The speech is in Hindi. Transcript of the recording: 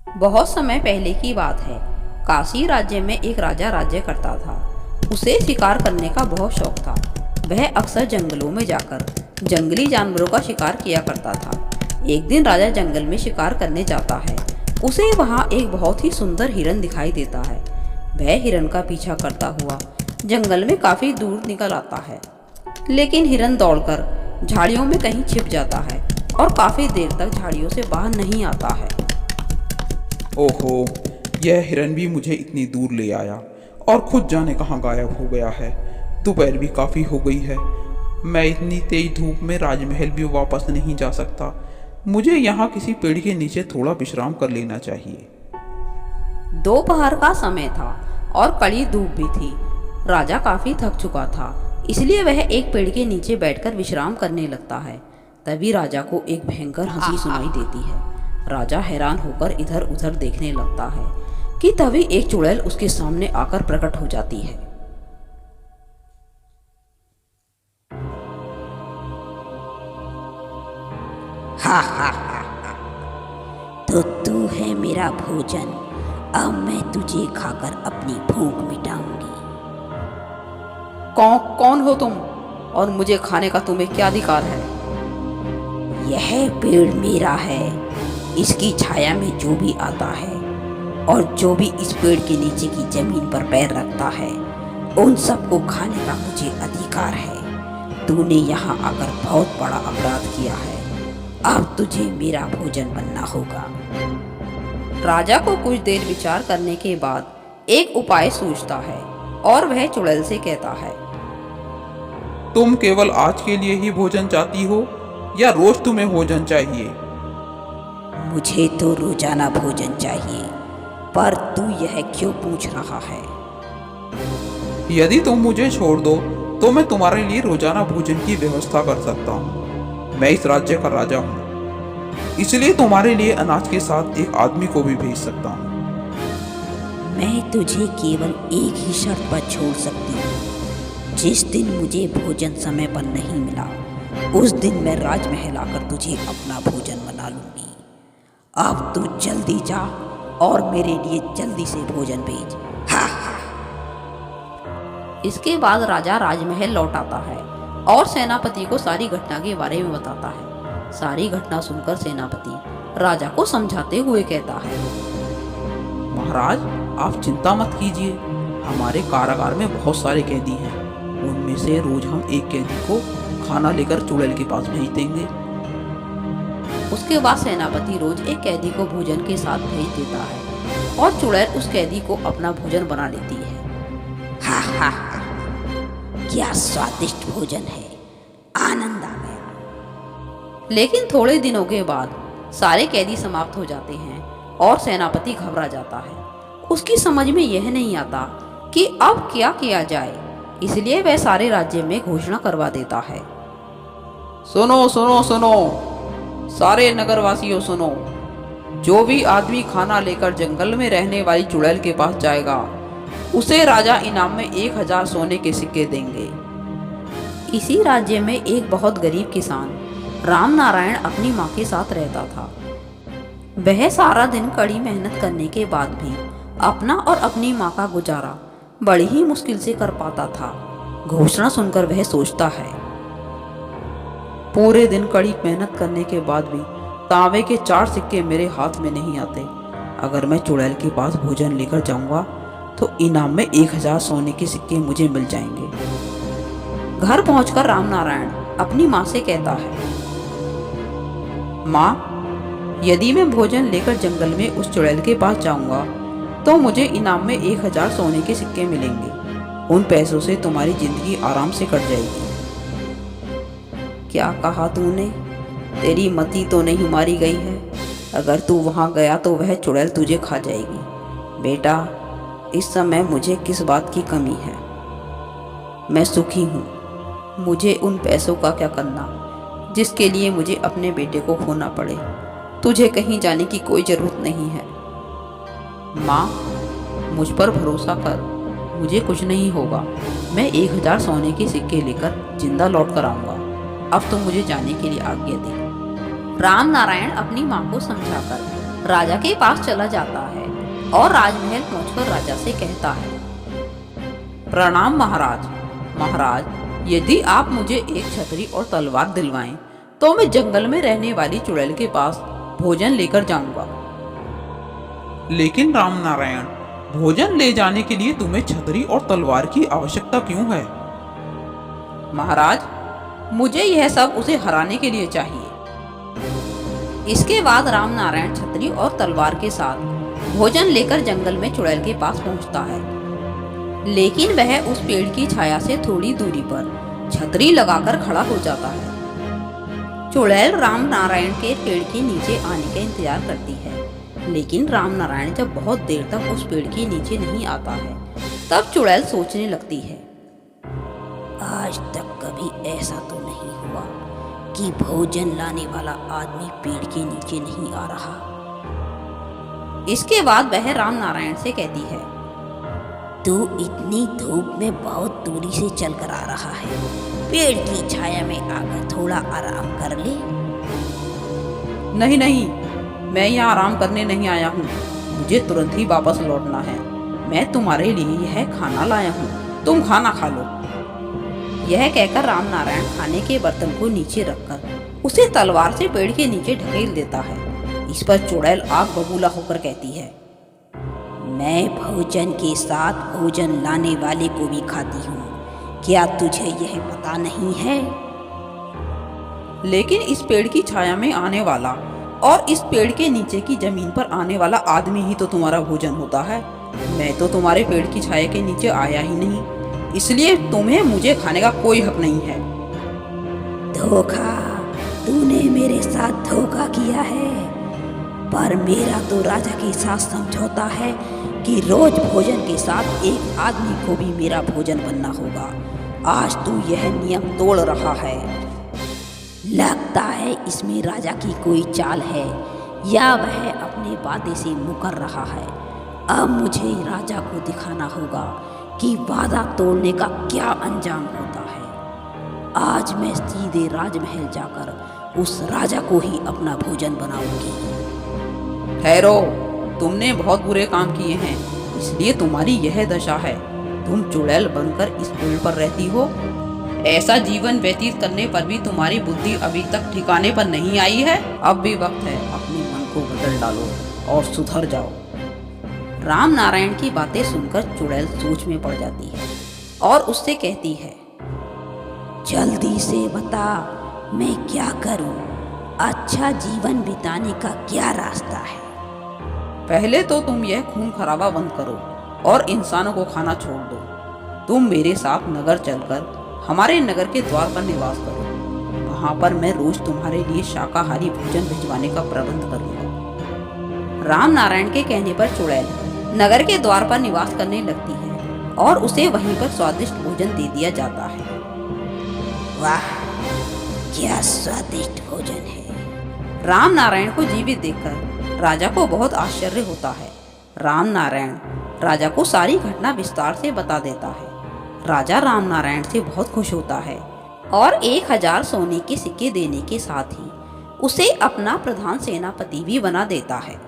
बहुत समय पहले की बात है। काशी राज्य में एक राजा राज्य करता था। उसे शिकार करने का बहुत शौक था। वह अक्सर जंगलों में जाकर जंगली जानवरों का शिकार किया करता था। एक दिन राजा जंगल में शिकार करने जाता है। उसे वहाँ एक बहुत ही सुंदर हिरन दिखाई देता है। वह हिरन का पीछा करता हुआ जंगल में काफी दूर निकल आता है, लेकिन हिरन दौड़कर झाड़ियों में कहीं छिप जाता है और काफी देर तक झाड़ियों से बाहर नहीं आता है। ओहो, यह हिरन भी मुझे इतनी दूर ले आया और खुद जाने कहाँ गायब हो गया है। दोपहर भी काफ़ी हो गई है। मैं इतनी तेज धूप में राजमहल भी वापस नहीं जा सकता। मुझे यहाँ किसी पेड़ के नीचे थोड़ा विश्राम कर लेना चाहिए। दोपहर का समय था और कड़ी धूप भी थी। राजा काफी थक चुका था, इसलिए वह एक पेड़ के नीचे बैठकर विश्राम करने लगता है। तभी राजा को एक भयंकर हंसी सुनाई देती है। राजा हैरान होकर इधर उधर देखने लगता है कि तभी एक चुड़ैल उसके सामने आकर प्रकट हो जाती है। हा हा हा, तो तू है मेरा भोजन। अब मैं तुझे खाकर अपनी भूख मिटाऊंगी। कौन हो तुम और मुझे खाने का तुम्हें क्या अधिकार है? यह पेड़ मेरा है। इसकी छाया में जो भी आता है और जो भी इस पेड़ के नीचे की जमीन पर पैर रखता है, उन सबको खाने का मुझे अधिकार है। तूने यहाँ आकर बहुत बड़ा अपराध किया है। अब तुझे मेरा भोजन बनना होगा। राजा को कुछ देर विचार करने के बाद एक उपाय सूझता है और वह चुड़ैल से कहता है, तुम केवल आज के लिए ही भोजन चाहती हो या रोज तुम्हें भोजन चाहिए? मुझे तो रोजाना भोजन चाहिए, पर तू यह क्यों पूछ रहा है? यदि तुम मुझे छोड़ दो तो मैं तुम्हारे लिए रोजाना भोजन की व्यवस्था कर सकता हूँ। मैं इस राज्य का राजा हूँ, इसलिए तुम्हारे लिए अनाज के साथ एक आदमी को भी भेज सकता हूँ। मैं तुझे केवल एक ही शर्त पर छोड़ सकती हूँ। जिस दिन मुझे भोजन समय पर नहीं मिला, उस दिन मैं राजमहल आकर तुझे अपना भोजन बना लूंगी। अब तू जल्दी जा और मेरे लिए जल्दी से भोजन भेज। हा हा। इसके बाद राजा राजमहल लौट आता है और सेनापति को सारी घटना के बारे में बताता है। सारी घटना सुनकर सेनापति राजा को समझाते हुए कहता है, महाराज, आप चिंता मत कीजिए। हमारे कारागार में बहुत सारे कैदी हैं। उनमें से रोज हम एक कैदी को खाना लेकर चुड़ैल के पास भेज देंगे। उसके बाद सेनापति रोज एक कैदी को भोजन के साथ भेज देता है और चुड़ैल उस कैदी को अपना भोजन बना लेती है। हा हा हा। क्या स्वादिष्ट भोजन है, आनंद आ गया। लेकिन थोड़े दिनों के बाद सारे कैदी समाप्त हो जाते हैं और सेनापति घबरा जाता है। उसकी समझ में यह नहीं आता कि अब क्या किया जाए, इसलिए वह सारे राज्य में घोषणा करवा देता है, सुनो सुनो सुनो, सारे नगरवासियों सुनो। जो भी आदमी खाना लेकर जंगल में रहने वाली चुड़ैल के पास जाएगा, उसे राजा इनाम में 1000 सोने के सिक्के देंगे। इसी राज्य में एक बहुत गरीब किसान राम नारायण अपनी माँ के साथ रहता था। वह सारा दिन कड़ी मेहनत करने के बाद भी अपना और अपनी माँ का गुजारा बड़ी ही मुश्किल से कर पाता था। घोषणा सुनकर वह सोचता है, पूरे दिन कड़ी मेहनत करने के बाद भी तांबे के 4 सिक्के मेरे हाथ में नहीं आते। अगर मैं चुड़ैल के पास भोजन लेकर जाऊंगा तो इनाम में 1000 सोने के सिक्के मुझे मिल जाएंगे। घर पहुंचकर राम नारायण अपनी माँ से कहता है, माँ, यदि मैं भोजन लेकर जंगल में उस चुड़ैल के पास जाऊंगा तो मुझे इनाम में 1000 सोने के सिक्के मिलेंगे। उन पैसों से तुम्हारी जिंदगी आराम से कट जाएगी। क्या कहा तूने? तेरी मति तो नहीं मारी गई है। अगर तू वहां गया तो वह चुड़ैल तुझे खा जाएगी। बेटा, इस समय मुझे किस बात की कमी है? मैं सुखी हूँ। मुझे उन पैसों का क्या करना जिसके लिए मुझे अपने बेटे को खोना पड़े। तुझे कहीं जाने की कोई जरूरत नहीं है। माँ, मुझ पर भरोसा कर, मुझे कुछ नहीं होगा। मैं 1000 सोने के सिक्के लेकर जिंदा लौट कर आऊंगा। अब तुम मुझे जाने के लिए आज्ञा दे। राम नारायण अपनी माँ को समझाकर राजा के पास चला जाता है और राजमहल पहुंचकर राजा से कहता है, प्रणाम महाराज। महाराज, यदि आप मुझे एक छतरी और तलवार दिलवाएं तो मैं जंगल में रहने वाली चुड़ैल के पास भोजन लेकर जाऊंगा। लेकिन राम नारायण, भोजन ले जाने के लिए तुम्हें छतरी और तलवार की आवश्यकता क्यों है? महाराज, मुझे यह सब उसे हराने के लिए चाहिए। इसके बाद राम नारायण छतरी और तलवार के साथ भोजन लेकर जंगल में चुड़ैल के पास पहुंचता है, लेकिन वह उस पेड़ की छाया से थोड़ी दूरी पर छतरी लगाकर खड़ा हो जाता है। चुड़ैल राम नारायण के पेड़ के नीचे आने का इंतजार करती है, लेकिन राम नारायण जब बहुत देर तक उस पेड़ के नीचे नहीं आता है, तब चुड़ैल सोचने लगती है, आज तक कभी ऐसा तो नहीं हुआ कि भोजन लाने वाला आदमी पेड़ के नीचे नहीं आ रहा। इसके बाद वह राम नारायण से कहती है, तू इतनी धूप में बहुत दूरी से चलकर आ रहा है, पेड़ की छाया में आकर थोड़ा आराम कर ले। नहीं नहीं, मैं यहाँ आराम करने नहीं आया हूँ, मुझे तुरंत ही वापस लौटना है। मैं तुम्हारे लिए यह खाना लाया हूँ, तुम खाना खा लो। यह कहकर राम नारायण खाने के बर्तन को नीचे रखकर उसे तलवार से पेड़ के नीचे ढकेल देता है। इस पर चुड़ैल आग बबूला होकर कहती है, मैं भोजन के साथ भोजन लाने वाले को भी खाती हूँ, क्या तुझे यह पता नहीं है? लेकिन इस पेड़ की छाया में आने वाला और इस पेड़ के नीचे की जमीन पर आने वाला आदमी ही तो तुम्हारा भोजन होता है। मैं तो तुम्हारे पेड़ की छाया के नीचे आया ही नहीं, इसलिए तुम्हें मुझे खाने का कोई हक नहीं है। धोखा, तूने मेरे साथ धोखा किया है, पर मेरा तो राजा के साथ समझौता है कि रोज भोजन के साथ एक आदमी को भी मेरा भोजन बनना होगा। आज तू यह नियम तोड़ रहा है। लगता है इसमें राजा की कोई चाल है, या वह अपने वादे से मुकर रहा है। अब मुझे राजा को दिखाना होगा कि वादा तोड़ने का क्या अंजाम होता है। आज मैं सीधे राजमहल जाकर उस राजा को ही अपना भोजन बनाऊंगी। ठहरो, तुमने बहुत बुरे काम किए हैं, इसलिए तुम्हारी यह दशा है। तुम चुड़ैल बनकर इस पेड़ पर रहती हो। ऐसा जीवन व्यतीत करने पर भी तुम्हारी बुद्धि अभी तक ठिकाने पर नहीं आई है। अब भी वक्त है, अपने मन को बदल डालो और सुधर जाओ। राम नारायण की बातें सुनकर चुड़ैल सोच में पड़ जाती है और उससे कहती है, जल्दी से बता, मैं क्या करूं? अच्छा जीवन बिताने का क्या रास्ता है? पहले तो तुम यह खून खराबा बंद करो और इंसानों को खाना छोड़ दो। तुम मेरे साथ नगर चलकर हमारे नगर के द्वार पर निवास करो। वहां पर मैं रोज तुम्हारे लिए शाकाहारी भोजन भिजवाने का प्रबंध करूंगा। राम नारायण के कहने पर चुड़ैल नगर के द्वार पर निवास करने लगती है और उसे वहीं पर स्वादिष्ट भोजन दे दिया जाता है। वाह, क्या स्वादिष्ट भोजन है! राम नारायण को जीवित देखकर राजा को बहुत आश्चर्य होता है। राम नारायण राजा को सारी घटना विस्तार से बता देता है। राजा राम नारायण से बहुत खुश होता है और 1000 सोने के सिक्के देने के साथ ही उसे अपना प्रधान सेनापति भी बना देता है।